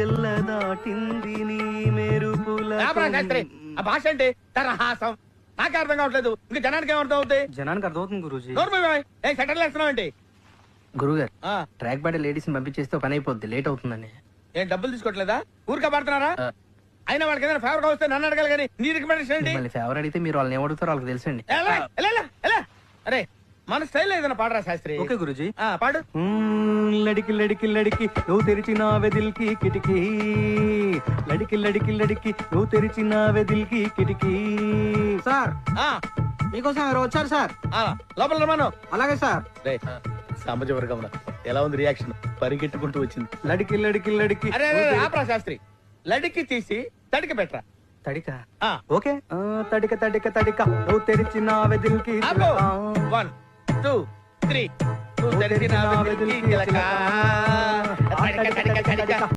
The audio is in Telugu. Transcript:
ఎల్ల దాటింది నీ మెరుపుల శాస్త్రి ఆ భాష అంటే తరహాసం నాకే అర్థం కావట్లేదు ఇంకా జనానికి ఏమర్థం అవుతాయి జనానికి అర్థమవుతుంది గురూజీ. ఏ సెటిల్ వేస్తున్నావు ఏంటి గురుగారు ట్రాక్ బాడీ లేడీస్ ని పంపించేస్తే పని అయిపోద్ది, లేట్ అవుతుందని. ఏం డబ్బులు తీసుకోవట్లేదా ఊరికే పడుతున్నారా అయినా వాళ్ళకి ఏదైనా ఫేవర్ గా వస్తే నన్ను అడగాలి కానీ నీ రికమెండేషన్ ఏంటి? మళ్ళీ ఫేవర్ అడిగితే మీరు వాళ్ళని ఏమడుగుతారో వాళ్ళకి తెలుసండి. అరే మన స్టైల్ ఏదైనా పాడరా శాస్త్రి. ఓకే గురూజీ. పాడు. లడికి లడికి లడికి నువ్వు తెరిచిన వెదిల్కి కిటికీ, లడికి లడికి లడికి నువ్వు తెరిచిన వెదిల్కి కిటికీ. సార్ మీకోసం ఎవరు వచ్చారు సార్? లోపల రమాను. అలాగే సార్. సామాజిక వర్గం ఎలా ఉంది రియాక్షన్? పరిగెట్టుకుంటూ వచ్చింది. లడికి లడికి లడికి. అరే ఆపరా శాస్త్రి, లడికి తీసి తడికి పెట్టరా. తడిక ఓకే. తడిక తడిక తడిక నువ్వు తెరిచిన వెదిల్కి 1 2 3 నువ్వు తెరిచిన వెదిల్కి చిలక.